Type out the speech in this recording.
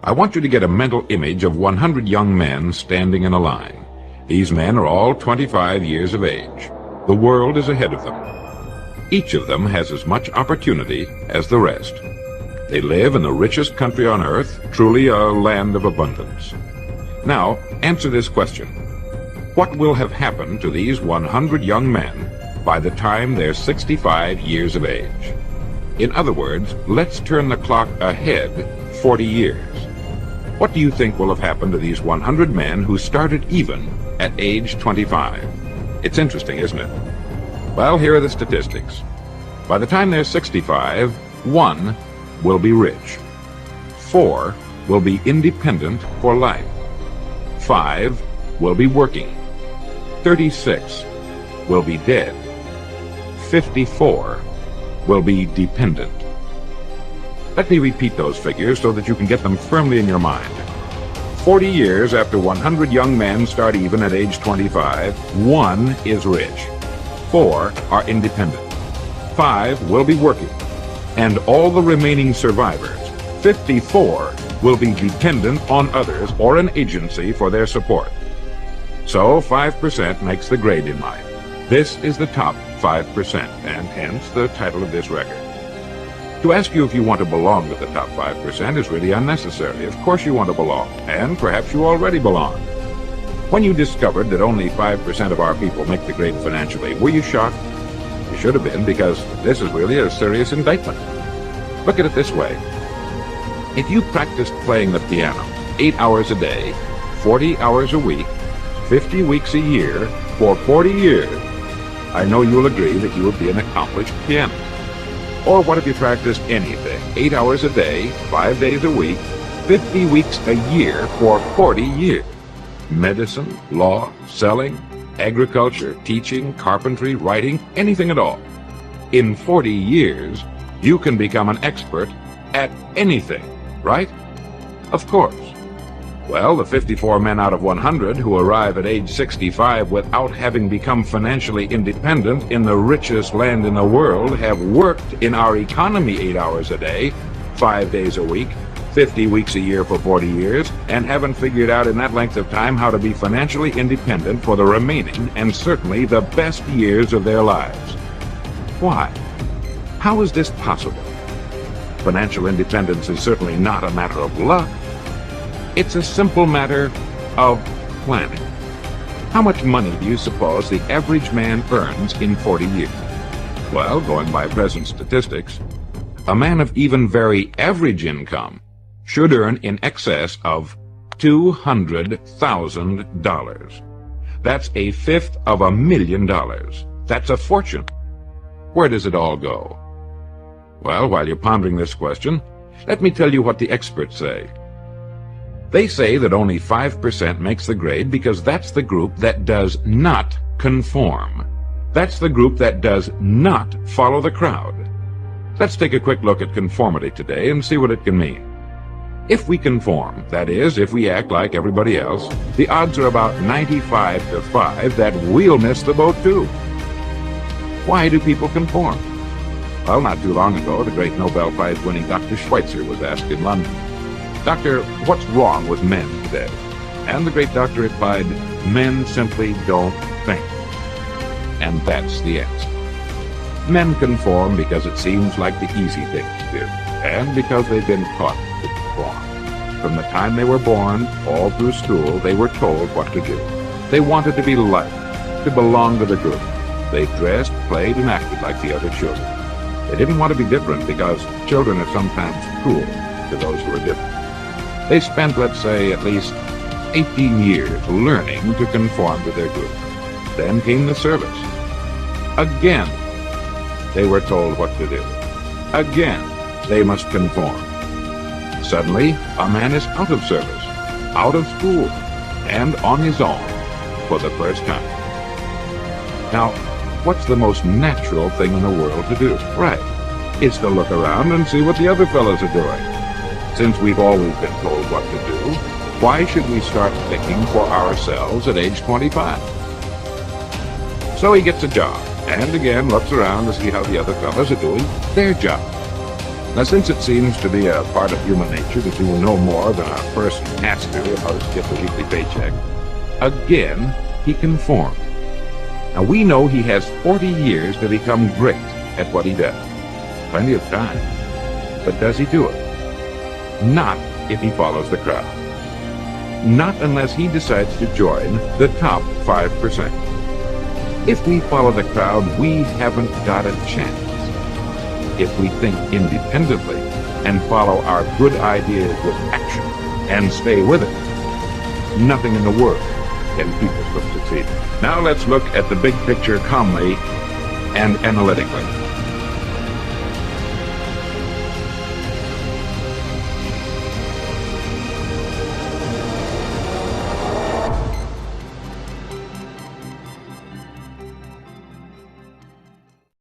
I want you to get a mental image of 100 young men standing in a line. These men are all 25 years of age. The world is ahead of them. Each of them has as much opportunity as the rest. They live in the richest country on earth, truly a land of abundance. Now, answer this question. What will have happened to these 100 young men by the time they're 65 years of age? In other words, let's turn the clock ahead 40 years. What do you think will have happened to these 100 men who started even at age 25? It's interesting, isn't it? Well, here are the statistics. By the time they're 65, 1 will be rich. 4 will be independent for life. 5 will be working. 36 will be dead. 54 will be dependent. Let me repeat those figures so that you can get them firmly in your mind. 40 years after 100 young men start even at age 25, 1 is rich. 4 are independent. 5 will be working. And all the remaining survivors, 54, will be dependent on others or an agency for their support. So 5% makes the grade in life. This is the top 5%, and hence the title of this record. To ask you if you want to belong with the top 5% is really unnecessary. Of course you want to belong, and perhaps you already belong. When you discovered that only 5% of our people make the grade financially, were you shocked? You should have been, because this is really a serious indictment. Look at it this way. If you practiced playing the piano 8 hours a day, 40 hours a week, 50 weeks a year, for 40 years, I know you'll agree that you would be an accomplished pianist. Or what if you practiced anything, 8 hours a day, 5 days a week, 50 weeks a year for 40 years? Medicine, law, selling, agriculture, teaching, carpentry, writing, anything at all. In 40 years, you can become an expert at anything, right? Of course. Well, the 54 men out of 100 who arrive at age 65 without having become financially independent in the richest land in the world have worked in our economy 8 hours a day, 5 days a week, 50 weeks a year for 40 years, and haven't figured out in that length of time how to be financially independent for the remaining and certainly the best years of their lives. Why? How is this possible? Financial independence is certainly not a matter of luck. It's a simple matter of planning. How much money do you suppose the average man earns in 40 years? Well, going by present statistics, a man of even very average income should earn in excess of $200,000. That's a fifth of $1,000,000. That's a fortune. Where does it all go? Well, while you're pondering this question, let me tell you what the experts say. They say that only 5% makes the grade because that's the group that does not conform. That's the group that does not follow the crowd. Let's take a quick look at conformity today and see what it can mean. If we conform, that is, if we act like everybody else, the odds are about 95 to 5 that we'll miss the boat too. Why do people conform? Well, not too long ago, the great Nobel Prize-winning Dr. Schweitzer was asked in London, "Doctor, what's wrong with men today?" And the great doctor replied, "Men simply don't think." And that's the answer. Men conform because it seems like the easy thing to do, and because they've been taught to conform. From the time they were born, all through school, they were told what to do. They wanted to be liked, to belong to the group. They dressed, played, and acted like the other children. They didn't want to be different because children are sometimes cruel to those who are different. They spent, let's say, at least 18 years learning to conform to their group. Then came the service. Again, they were told what to do. Again, they must conform. Suddenly, a man is out of service, out of school, and on his own for the first time. Now, what's the most natural thing in the world to do? Right, it's to look around and see what the other fellows are doing. Since we've always been told what to do, why should we start thinking for ourselves at age 25? So he gets a job, and again looks around to see how the other fellows are doing their job. Now, since it seems to be a part of human nature that you will know more than a person has to how to get the weekly paycheck, again, he conformed. Now, we know he has 40 years to become great at what he does. Plenty of time. But does he do it? Not if he follows the crowd. Not unless he decides to join the top 5%. If we follow the crowd, we haven't got a chance. If we think independently and follow our good ideas with action and stay with it, nothing in the world can keep us from succeeding. Now let's look at the big picture calmly and analytically.